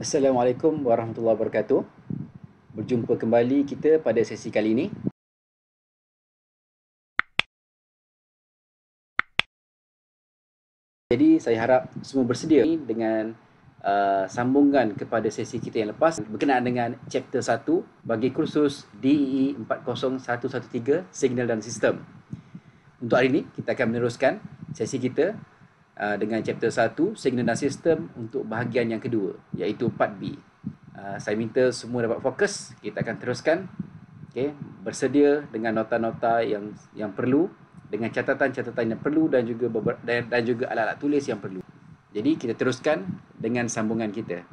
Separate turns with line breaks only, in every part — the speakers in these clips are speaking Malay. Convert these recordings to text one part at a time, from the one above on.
Assalamualaikum warahmatullahi wabarakatuh. Berjumpa kembali kita pada sesi kali ini. Jadi saya harap semua bersedia dengan sambungan kepada sesi kita yang lepas berkenaan dengan chapter 1 bagi kursus DEE 40113 Signal dan Sistem. Untuk hari ini kita akan meneruskan sesi kita dengan chapter 1 Signal dan Sistem untuk bahagian yang kedua, iaitu part B. Saya minta semua dapat fokus. Kita akan teruskan. Okay, bersedia dengan nota-nota yang perlu, dengan catatan-catatan yang perlu dan juga alat-alat tulis yang perlu. Jadi kita teruskan dengan sambungan kita.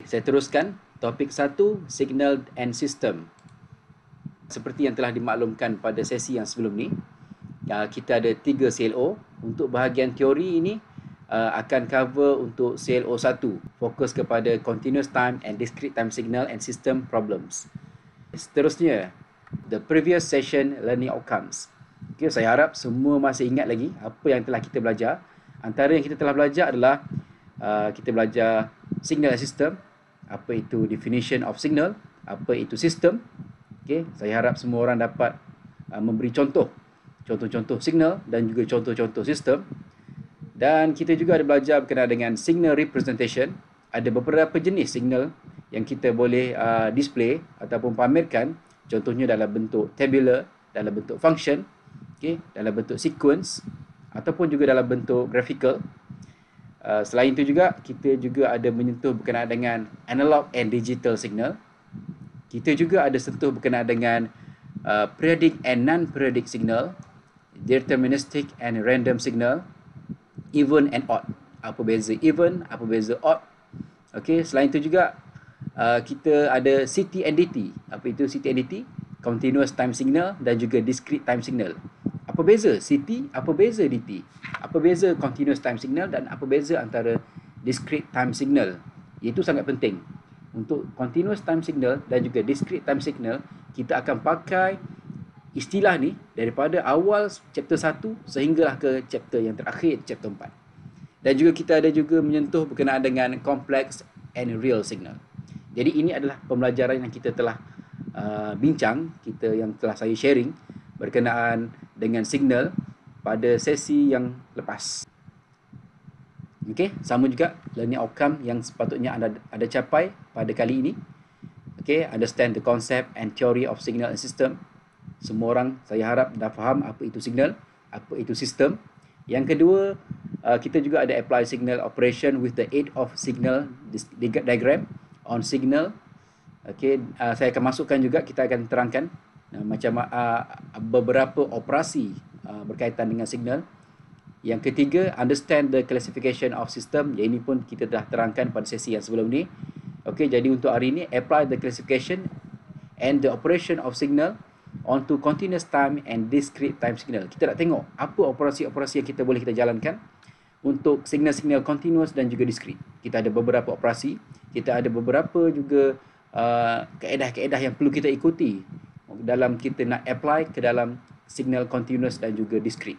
Saya teruskan topik 1, Signal and System. Seperti yang telah dimaklumkan pada sesi yang sebelum ni, kita ada 3 CLO. Untuk bahagian teori ini akan cover untuk CLO 1, fokus kepada Continuous Time and Discrete Time Signal and System Problems. Seterusnya, the previous session learning outcomes. Okay, saya harap semua masih ingat lagi apa yang telah kita belajar. Antara yang kita telah belajar adalah kita belajar signal and system, apa itu definition of signal, apa itu system. Okay, saya harap semua orang dapat memberi contoh-contoh signal dan juga contoh-contoh sistem. Dan kita juga ada belajar berkenaan dengan signal representation. Ada beberapa jenis signal yang kita boleh display ataupun pamerkan, contohnya dalam bentuk tabular, dalam bentuk function, okay, dalam bentuk sequence ataupun juga dalam bentuk graphical. Selain itu juga kita juga ada menyentuh berkenaan dengan analog and digital signal. Kita juga ada sentuh berkenaan dengan periodic and non-periodic signal, deterministic and random signal, even and odd. Apa beza even, apa beza odd. Okey, selain itu juga kita ada CT and DT. Apa itu CT and DT? Continuous time signal dan juga discrete time signal. Apa beza CT? Apa beza DT? Apa beza continuous time signal dan apa beza antara discrete time signal? Itu sangat penting. Untuk continuous time signal dan juga discrete time signal, kita akan pakai istilah ni daripada awal chapter 1 sehinggalah ke chapter yang terakhir, chapter 4. Dan juga kita ada juga menyentuh berkenaan dengan complex and real signal. Jadi ini adalah pembelajaran yang kita telah bincang, yang telah saya sharing berkenaan dengan signal pada sesi yang lepas. Okey, sama juga learning outcome yang sepatutnya anda capai pada kali ini. Okey, understand the concept and theory of signal and system. Semua orang saya harap dah faham apa itu signal, apa itu sistem. Yang kedua, kita juga ada apply signal operation with the aid of signal diagram on signal. Okey, saya akan masukkan juga, kita akan terangkan macam beberapa operasi berkaitan dengan signal. Yang ketiga, understand the classification of system. Yang ini pun kita dah terangkan pada sesi yang sebelum ni. Okey, jadi untuk hari ini, apply the classification and the operation of signal onto continuous time and discrete time signal. Kita nak tengok apa operasi-operasi yang kita boleh jalankan untuk signal-signal continuous dan juga discrete. Kita ada beberapa operasi, kita ada beberapa juga kaedah-kaedah yang perlu kita ikuti dalam kita nak apply ke dalam signal continuous dan juga discrete.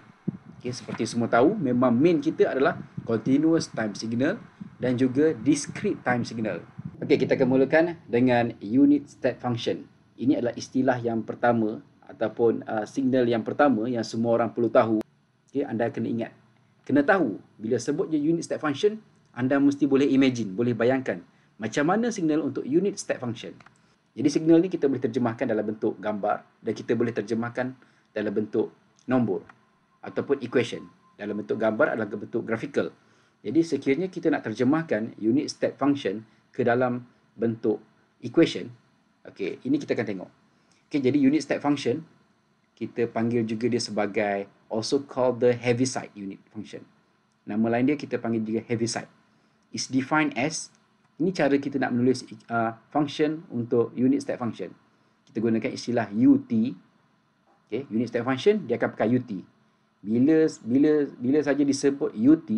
Okay, seperti semua tahu, memang main kita adalah continuous time signal dan juga discrete time signal. Okey, kita akan mulakan dengan unit step function. Ini adalah istilah yang pertama ataupun signal yang pertama yang semua orang perlu tahu. Okay, anda kena ingat. Kena tahu, bila sebutnya unit step function, anda mesti boleh imagine, boleh bayangkan macam mana signal untuk unit step function. Jadi signal ni kita boleh terjemahkan dalam bentuk gambar dan kita boleh terjemahkan dalam bentuk nombor ataupun equation. Dalam bentuk gambar adalah bentuk graphical. Jadi sekiranya kita nak terjemahkan unit step function ke dalam bentuk equation, okey, ini kita akan tengok. Okey, jadi unit step function kita panggil juga dia sebagai also called the Heaviside unit function. Nama lain dia kita panggil juga Heaviside. Is defined as, ini cara kita nak menulis function untuk unit step function. Kita gunakan istilah UT. Okey, unit step function dia akan pakai UT. Bila saja disebut UT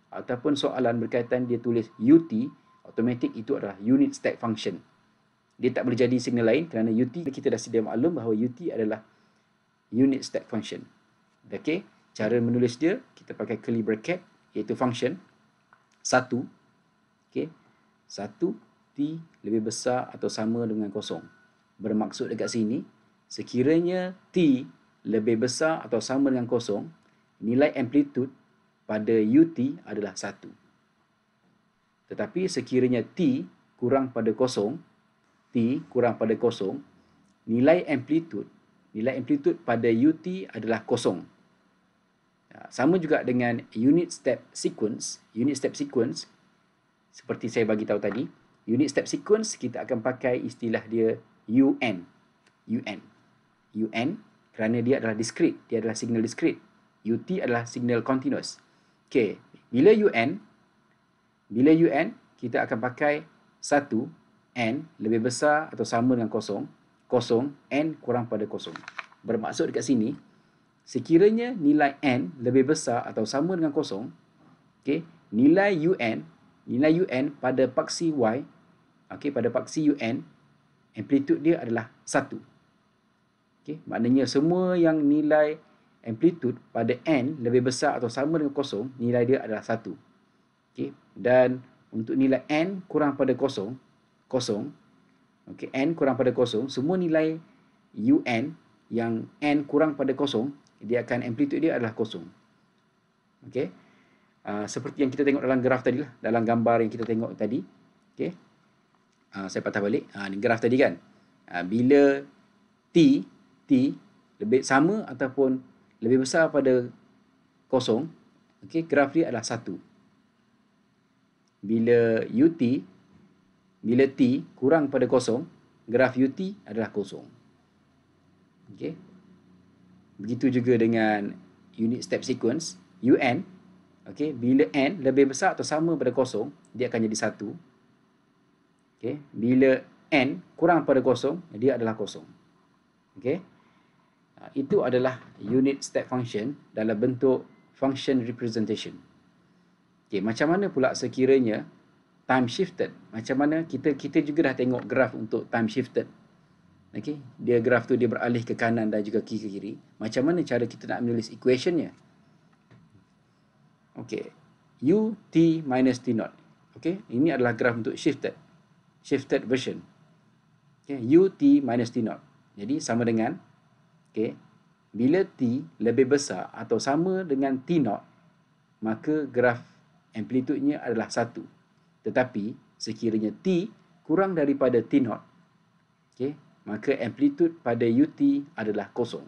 ataupun soalan berkaitan dia tulis UT, automatik itu adalah unit step function. Dia tak boleh jadi signal lain kerana UT kita dah sedia maklum bahawa UT adalah unit step function. Okey, cara menulis dia kita pakai curly bracket iaitu function 1. Okey. 1, T lebih besar atau sama dengan kosong. Bermaksud dekat sini, sekiranya T lebih besar atau sama dengan kosong, nilai amplitude pada UT adalah 1. Tetapi sekiranya T kurang pada kosong, nilai amplitude pada UT adalah kosong. Sama juga dengan unit step sequence. Seperti saya bagi tahu tadi, unit step sequence kita akan pakai istilah dia UN. UN kerana dia adalah discrete, dia adalah signal discrete. UT adalah signal continuous. Okey, bila UN kita akan pakai 1 n lebih besar atau sama dengan kosong, n kurang pada kosong. Bermaksud dekat sini, sekiranya nilai n lebih besar atau sama dengan kosong, okey, nilai UN pada paksi y, okey, pada paksi UN, amplitude dia adalah 1. Okey, maknanya semua yang nilai amplitude pada n lebih besar atau sama dengan kosong, nilai dia adalah 1. Okey, dan untuk nilai n kurang pada kosong, okey, n kurang pada kosong, semua nilai UN yang n kurang pada kosong, dia akan amplitude dia adalah kosong. Okey. Seperti yang kita tengok dalam graf tadi lah, dalam gambar yang kita tengok tadi. Okey. Saya patah balik. Ni graf tadi kan. Bila T lebih sama ataupun lebih besar pada kosong, okey, graf dia adalah 1. Bila T kurang pada kosong, graf UT adalah kosong. Okey. Begitu juga dengan unit step sequence, UN. Okey, bila n lebih besar atau sama pada kosong, dia akan jadi 1. Okey, bila n kurang pada kosong, dia adalah kosong. Okey. Itu adalah unit step function dalam bentuk function representation. Okey, macam mana pula sekiranya time shifted? Macam mana kita juga dah tengok graf untuk time shifted. Okey, dia graf tu dia beralih ke kanan dan juga ke kiri. Macam mana cara kita nak menulis equationnya? Okey, UT minus T0. Okey, ini adalah graf untuk shifted version. Okey, UT minus T0. Jadi sama dengan, okey, bila T lebih besar atau sama dengan T0, maka graf amplitudenya adalah 1. Tetapi sekiranya T kurang daripada T0, okey, maka amplitude pada UT adalah kosong.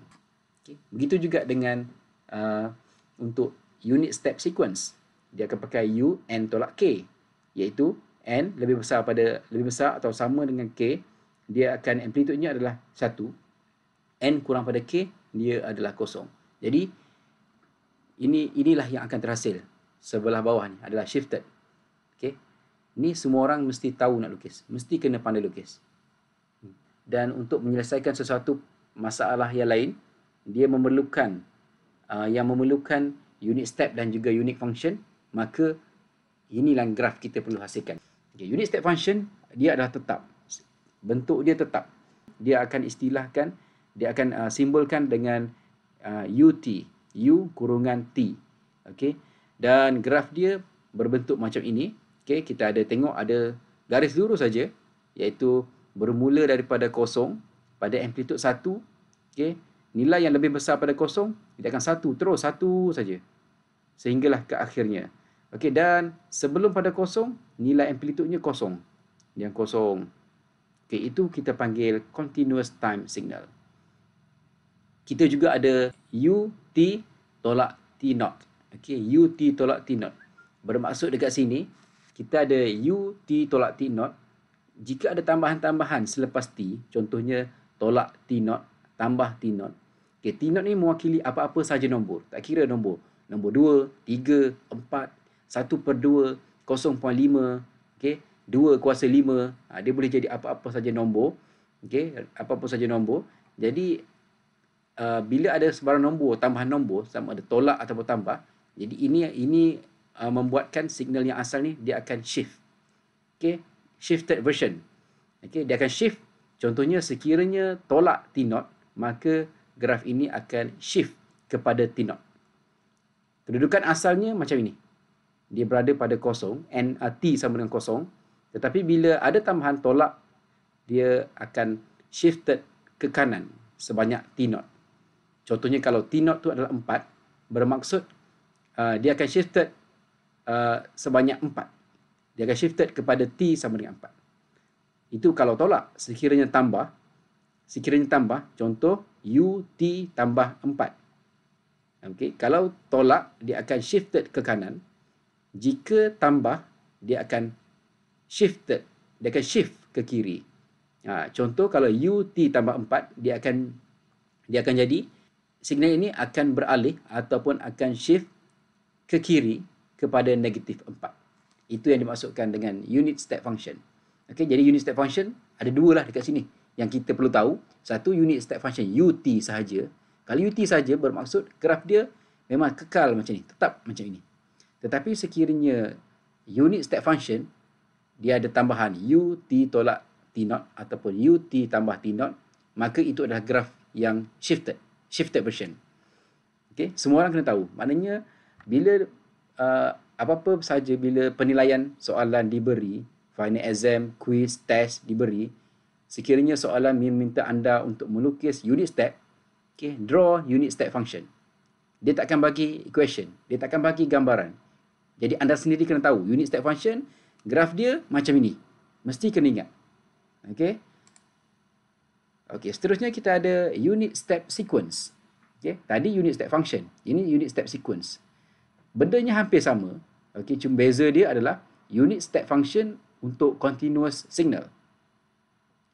Okay. Begitu juga dengan untuk unit step sequence. Dia akan pakai U, N tolak K. Iaitu N lebih besar atau sama dengan K, dia akan amplitudenya adalah 1. N kurang pada K, dia adalah kosong. Jadi, inilah yang akan terhasil. Sebelah bawah ni adalah shifted. Okay. Ni semua orang mesti tahu nak lukis. Mesti kena pandai lukis. Dan untuk menyelesaikan sesuatu masalah yang lain, dia memerlukan unit step dan juga unit function, maka inilah graf kita perlu hasilkan. Okay, unit step function dia adalah tetap. Bentuk dia tetap. Dia akan simbolkan dengan UT, U kurungan T. Okey. Dan graf dia berbentuk macam ini. Okey, kita ada tengok ada garis lurus saja, iaitu bermula daripada kosong pada amplitude 1. Okey, nilai yang lebih besar pada kosong, dia akan 1 terus, 1 saja sehinggalah ke akhirnya. Okey, dan sebelum pada kosong, nilai amplitudenya kosong. Yang kosong. Okey, itu kita panggil continuous time signal. Kita juga ada UT tolak T0. Okey, UT tolak T0. Bermaksud dekat sini, kita ada UT tolak T0. Jika ada tambahan-tambahan selepas T, contohnya tolak T0 tambah T0. Okey, T0 ni mewakili apa-apa saja nombor. Tak kira nombor. Nombor 2, 3, 4, 1/2, 0.5, okey, 2 kuasa 5. Dia boleh jadi apa-apa saja nombor. Okey, apa-apa saja nombor. Jadi bila ada sebarang nombor, tambahan nombor, sama ada tolak ataupun tambah, jadi ini membuatkan signal yang asal ni dia akan shift. Okey, shifted version. Okey, dia akan shift. Contohnya sekiranya tolak T0, maka graf ini akan shift kepada T0. Kedudukan asalnya macam ini. Dia berada pada kosong, T sama dengan kosong. Tetapi bila ada tambahan tolak, dia akan shifted ke kanan sebanyak T0. Contohnya kalau T0 tu adalah 4, bermaksud dia akan shifted sebanyak 4. Dia akan shifted kepada T sama dengan 4. Itu kalau tolak. Sekiranya tambah, contoh UT tambah 4. Okay. Kalau tolak, dia akan shifted ke kanan. Jika tambah, dia akan shift ke kiri. Contoh kalau UT tambah 4, dia akan jadi, signal ini akan beralih ataupun akan shift ke kiri kepada negatif 4. Itu yang dimaksudkan dengan unit step function. Okay, jadi unit step function ada dua lah dekat sini yang kita perlu tahu. Satu, unit step function UT sahaja. Kalau UT saja bermaksud graf dia memang kekal macam ni, tetap macam ini. Tetapi sekiranya unit step function dia ada tambahan UT tolak T0 ataupun UT tambah T0, maka itu adalah graf yang shifted version. Okay? Semua orang kena tahu. Maknanya bila apa-apa saja, bila penilaian soalan diberi, final exam, quiz, test diberi, sekiranya soalan meminta anda untuk melukis unit step, okay, draw unit step function. Dia takkan bagi equation, dia takkan bagi gambaran. Jadi anda sendiri kena tahu unit step function, graf dia macam ini. Mesti kena ingat. Okey. Okey, seterusnya kita ada unit step sequence. Okey, tadi unit step function, ini unit step sequence. Bendanya hampir sama. Okey, cuma beza dia adalah unit step function untuk continuous signal.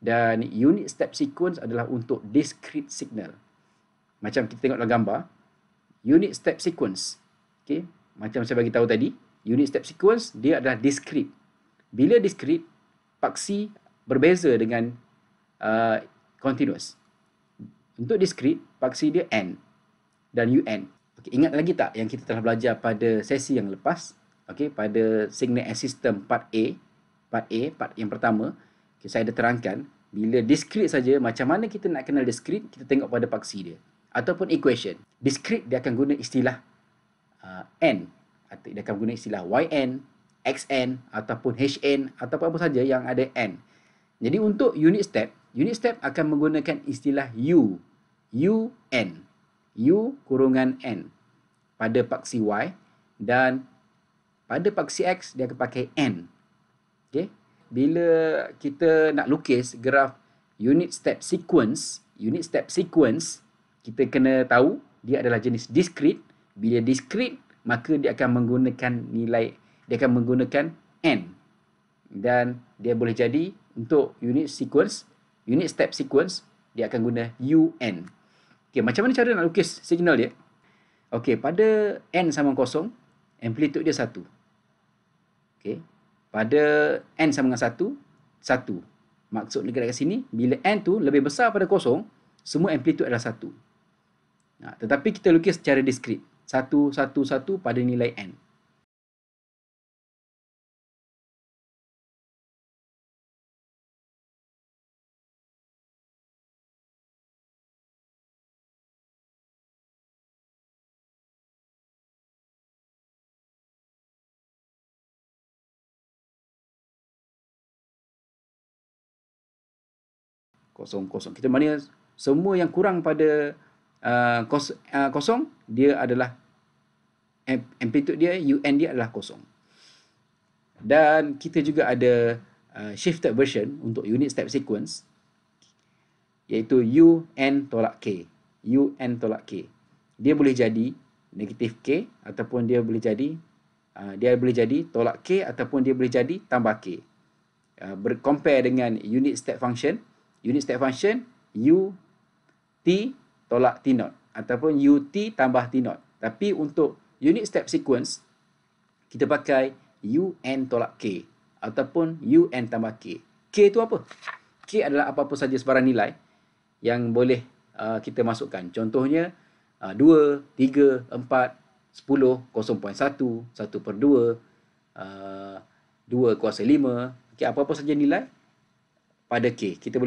Dan unit step sequence adalah untuk discrete signal. Macam kita tengok dalam gambar, unit step sequence. Okay, macam saya bagi tahu tadi, unit step sequence dia adalah discrete. Bila discrete, paksi berbeza dengan continuous. Untuk discrete, paksi dia n dan un. Okay, ingat lagi tak yang kita telah belajar pada sesi yang lepas? Okay, pada signal and system part yang pertama, okay, saya ada terangkan, bila discrete saja, macam mana kita nak kenal discrete, kita tengok pada paksi dia. Ataupun equation. Discrete, dia akan guna istilah n. Atau dia akan guna istilah yn, xn, ataupun hn, ataupun apa saja yang ada n. Jadi untuk unit step akan menggunakan istilah u. un. U kurungan n pada paksi y, dan pada paksi x dia akan pakai n. Okay? Bila kita nak lukis graf unit step sequence, kita kena tahu dia adalah jenis discrete. Bila discrete, maka dia akan menggunakan n. Dan dia boleh jadi untuk unit step sequence, dia akan guna un. Okey, macam mana cara nak lukis signal dia? Okey, pada n sama 0, amplitude dia 1. Okey. Pada n sama dengan 1, 1. Maksud dekat sini, bila n tu lebih besar pada 0, semua amplitude adalah 1. Tetapi kita lukis secara discrete. 1, 1, 1 pada nilai n. Kosong. Kita maknanya semua yang kurang pada kosong, dia adalah amplitude dia, un dia adalah kosong. Dan kita juga ada shifted version untuk unit step sequence, iaitu un tolak k. Dia boleh jadi negatif k, ataupun dia boleh jadi tolak k, ataupun dia boleh jadi tambah k. Compare dengan unit step function, ut tolak t0 ataupun ut tambah t0. Tapi untuk unit step sequence, kita pakai un tolak k ataupun un tambah k. K itu apa? K adalah apa-apa saja sebarang nilai yang boleh kita masukkan. Contohnya 2, 3, 4, 10, 0.1, 1/2, 2 kuasa 5. Okay, apa-apa saja nilai pada k, kita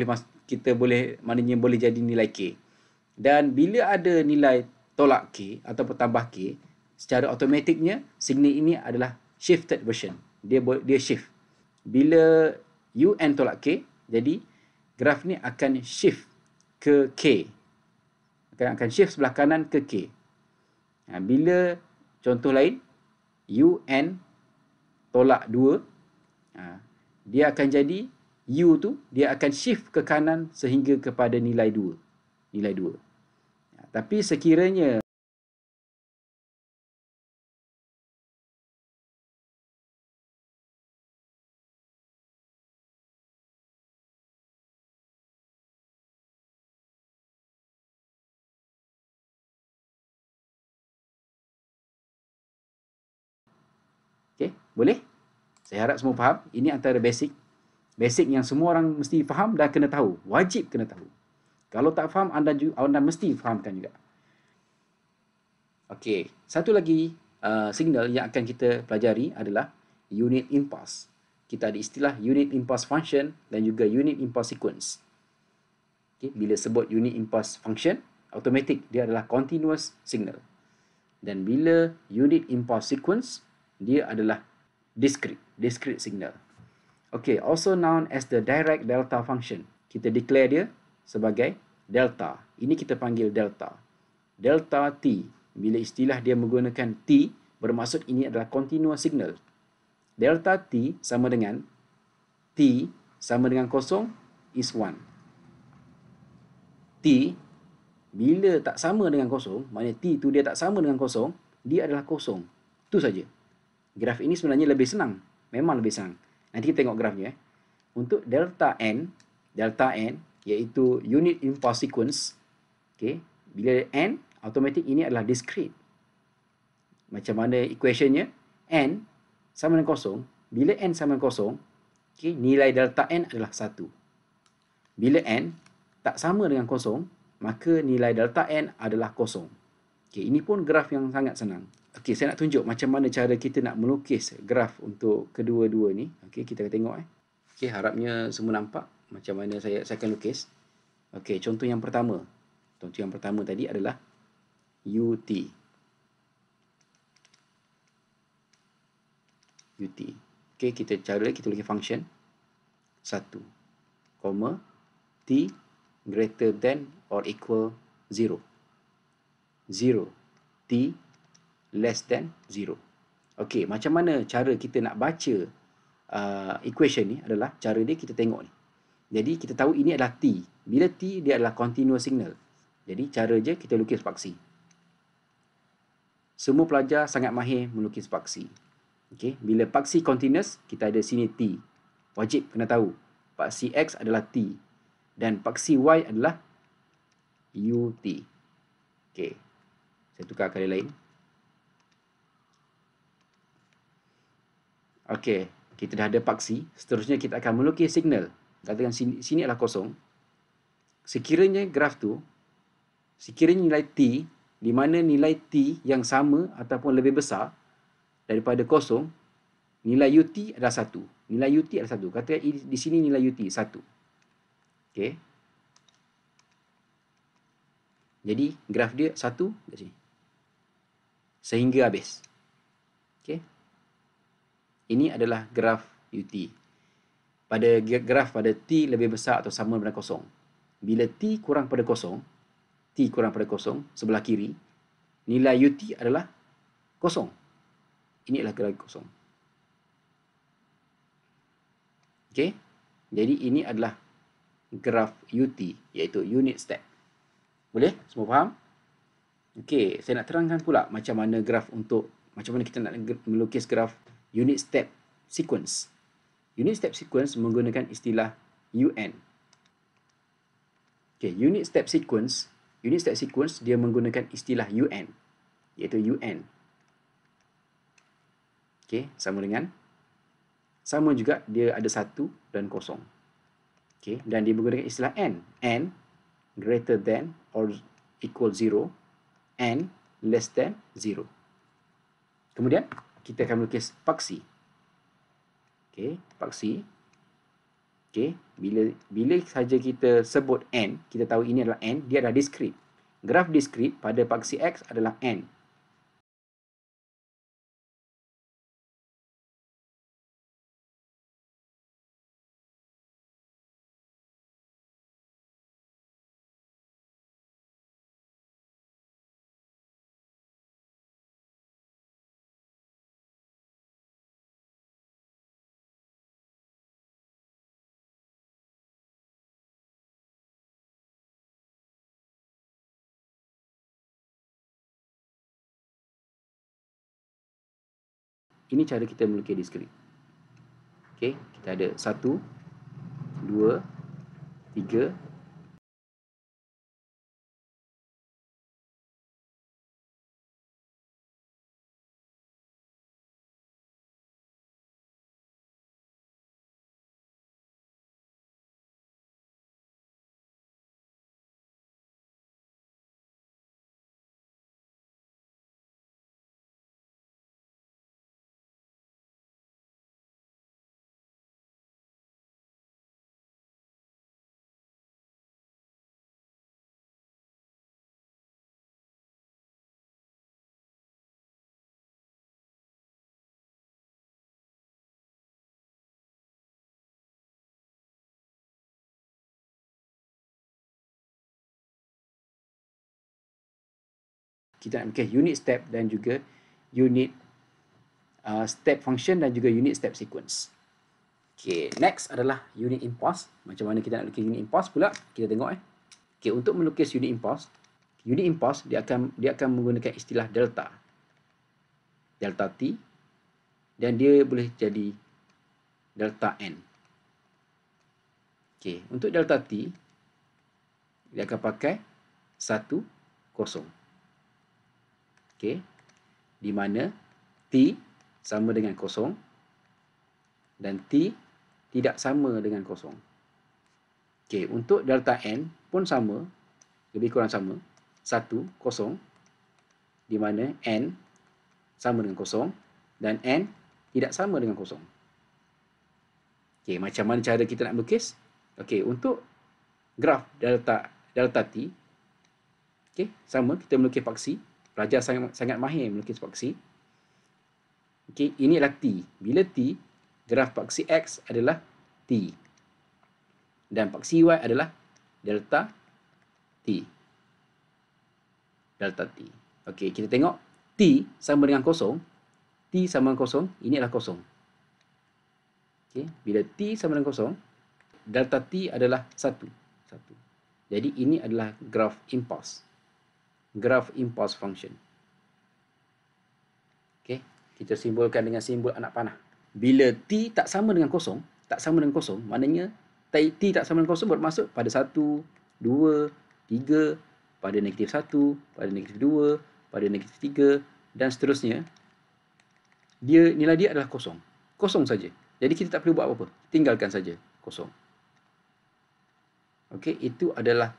boleh maknanya boleh jadi nilai k. Dan bila ada nilai tolak k ataupun tambah k, secara automatiknya signal ini adalah shifted version. Dia shift. bila UN tolak K, jadi graf ni akan shift ke K. Akan shift sebelah kanan ke K. Bila contoh lain, UN tolak 2, dia akan jadi U tu, dia akan shift ke kanan sehingga kepada nilai 2. Nilai 2. Tapi sekiranya okey, boleh? Saya harap semua faham. Ini antara basic yang semua orang mesti faham dan kena tahu. Wajib kena tahu. Kalau tak faham, anda mesti fahamkan juga. Okey, satu lagi signal yang akan kita pelajari adalah unit impulse. Kita ada istilah unit impulse function dan juga unit impulse sequence. Okay, bila sebut unit impulse function, automatic dia adalah continuous signal. Dan bila unit impulse sequence, dia adalah discrete signal. Okay, also known as the direct delta function. Kita declare dia sebagai delta. Ini kita panggil delta. Delta T. Bila istilah dia menggunakan T, bermaksud ini adalah continuous signal. Delta T sama dengan T sama dengan 0 is 1. T bila tak sama dengan 0, maknanya T tu dia tak sama dengan 0, dia adalah 0. Itu saja. Graf ini sebenarnya lebih senang. Memang lebih senang. Nanti kita tengok grafnya. Untuk delta N iaitu unit impulse sequence, okay, bila N, automatic ini adalah discrete. Macam mana equationnya? N sama dengan 0. Bila N sama dengan 0, okay, nilai delta N adalah 1. Bila N tak sama dengan 0, maka nilai delta N adalah 0. Okay, ini pun graf yang sangat senang. Okay, saya nak tunjuk macam mana cara kita nak melukis graf untuk kedua-dua ni. Okay, kita akan tengok. Okay, harapnya semua nampak macam mana saya akan lukis. Okay, contoh yang pertama. Contoh yang pertama tadi adalah UT. Okay, kita lukis function 1, T greater than or equal 0. 0, T less than 0. Okay, macam mana cara kita nak baca equation ni adalah cara dia kita tengok ni. Jadi kita tahu ini adalah T. Bila T dia adalah continuous signal. Jadi cara je kita lukis paksi. Semua pelajar sangat mahir melukis paksi. Okay, bila paksi continuous, kita ada sini T. Wajib kena tahu. Paksi X adalah T. Dan paksi Y adalah UT. Okay, saya tukar kali lain. Okay, kita dah ada paksi. Seterusnya kita akan melukis signal. Katakan sini adalah 0. Sekiranya graf tu, sekiranya nilai T, di mana nilai T yang sama ataupun lebih besar daripada 0, nilai UT adalah 1. Nilai UT adalah 1. Katakan di sini nilai UT 1. Okay. Jadi graf dia 1 kat sini. Sehingga habis. Okay. Ini adalah graf UT. Pada graf pada T lebih besar atau sama dengan 0. Bila T kurang pada 0, sebelah kiri, nilai UT adalah 0. Ini adalah graf 0. Okay. Jadi ini adalah graf UT, iaitu unit step. Boleh? Semua faham? Okay, saya nak terangkan pula macam mana kita nak melukis graf unit step sequence. Unit step sequence menggunakan istilah UN. Okay, unit step sequence dia menggunakan istilah UN, iaitu UN. Okay, sama juga dia ada 1 dan 0. Okay, dan dia menggunakan istilah N. N greater than or equal 0. N less than 0. Kemudian kita akan melukis paksi. Okay, paksi. Okay, bila saja kita sebut N, kita tahu ini adalah N, dia adalah discrete. Graf discrete pada paksi X adalah N. Ini cara kita melukis diskrit. Okey, kita ada 1, 2, 3. Kita nak melukis unit step dan juga unit step function dan juga unit step sequence. Okay, next adalah unit impulse. Macam mana kita nak lukis unit impulse pula? Kita tengok. Okay, untuk melukis unit impulse dia akan menggunakan istilah delta. Delta T, dan dia boleh jadi delta N. Okay, untuk delta T, dia akan pakai 1, 0. Okay, di mana T sama dengan 0 dan T tidak sama dengan 0. Okay, untuk delta N pun sama, lebih kurang sama, 1, 0, di mana N sama dengan 0 dan N tidak sama dengan 0. Okay, macam mana cara kita nak melukis? Okay, untuk graf delta T, okay, sama, kita melukis paksi. Pelajar sangat mahir melukis paksi. Okay, ini adalah T. Bila T, graf paksi X adalah T. Dan paksi Y adalah delta T. Delta T. Okey, kita tengok T sama dengan 0. T sama dengan 0, ini adalah 0. Okey, bila T sama dengan 0, delta T adalah 1. Jadi ini adalah graf impulse. Graf impulse function. Okey, kita simbolkan dengan simbol anak panah. Bila T tak sama dengan 0, maknanya T tak sama dengan 0 bermaksud pada 1, 2, 3, pada negatif 1, pada negatif 2, pada negatif 3 dan seterusnya. Nilai dia adalah 0. Kosong saja. Jadi kita tak perlu buat apa-apa. Tinggalkan saja 0. Okey, itu adalah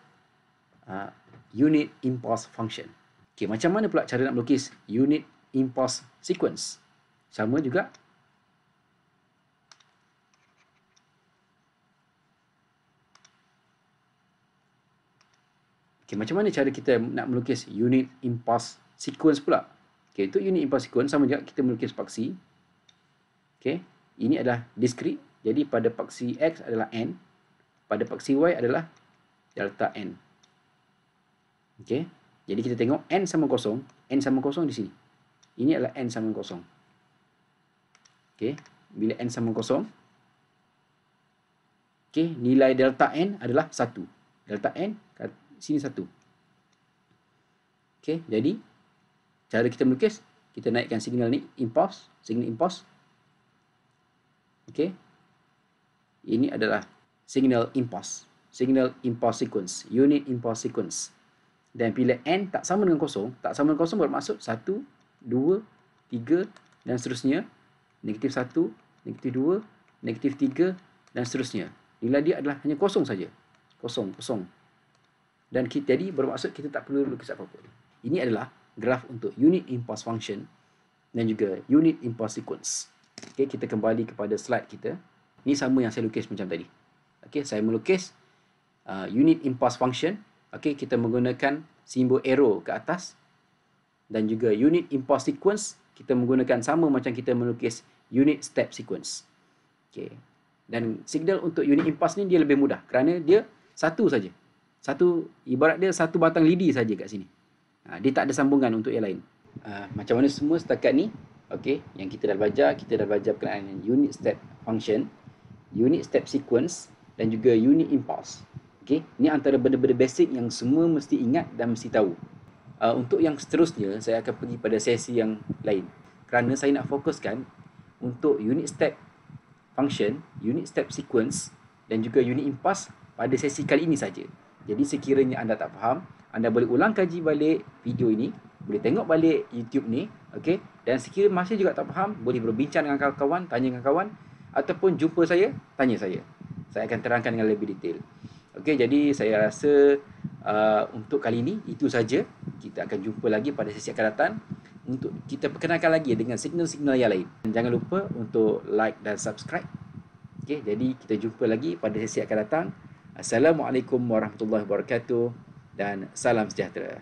unit impulse function. Okey, macam mana pula cara nak melukis unit impulse sequence? Sama juga. Okey, macam mana cara kita nak melukis unit impulse sequence pula? Okey, untuk unit impulse sequence sama juga kita melukis paksi. Okey, ini adalah diskrit. Jadi pada paksi X adalah N, pada paksi Y adalah delta N. Okey, jadi kita tengok N sama 0, N sama 0 di sini. Ini adalah N sama 0. Okey, bila N sama 0, okey, nilai delta N adalah 1. Delta N kat sini 1. Okey, jadi cara kita melukis, kita naikkan signal ni, signal impulse. Okey, ini adalah signal impulse sequence, unit impulse sequence. Dan bila N tak sama dengan 0, bermaksud 1, 2, 3 dan seterusnya. Negatif 1, negatif 2, negatif 3 dan seterusnya. Nilai dia adalah hanya 0 saja. 0. Dan jadi bermaksud kita tak perlu lukis apa-apa. Ini adalah graf untuk unit impulse function dan juga unit impulse sequence. Okey, kita kembali kepada slide kita. Ini sama yang saya lukis macam tadi. Okey, saya melukis unit impulse function. Okey, kita menggunakan simbol arrow ke atas, dan juga unit impulse sequence kita menggunakan sama macam kita melukis unit step sequence. Okey. Dan signal untuk unit impulse ni dia lebih mudah kerana dia satu saja. Ibarat dia satu batang lidi saja kat sini. Dia tak ada sambungan untuk yang lain. Macam mana semua setakat ni? Okey, yang kita dah belajar berkenaan unit step function, unit step sequence dan juga unit impulse. Okey, ini antara benda-benda basic yang semua mesti ingat dan mesti tahu. Untuk yang seterusnya, saya akan pergi pada sesi yang lain. Kerana saya nak fokuskan untuk unit step function, unit step sequence dan juga unit impas pada sesi kali ini saja. Jadi sekiranya anda tak faham, anda boleh ulang kaji balik video ini, boleh tengok balik YouTube ni, okey? Dan sekiranya masih juga tak faham, boleh berbincang dengan kawan-kawan, tanya dengan kawan ataupun jumpa saya, tanya saya. Saya akan terangkan dengan lebih detail. Okey, jadi saya rasa untuk kali ini itu saja. Kita akan jumpa lagi pada sesi akan datang untuk kita perkenalkan lagi dengan signal-signal yang lain. Jangan lupa untuk like dan subscribe. Okey, jadi kita jumpa lagi pada sesi akan datang. Assalamualaikum warahmatullahi wabarakatuh dan salam sejahtera.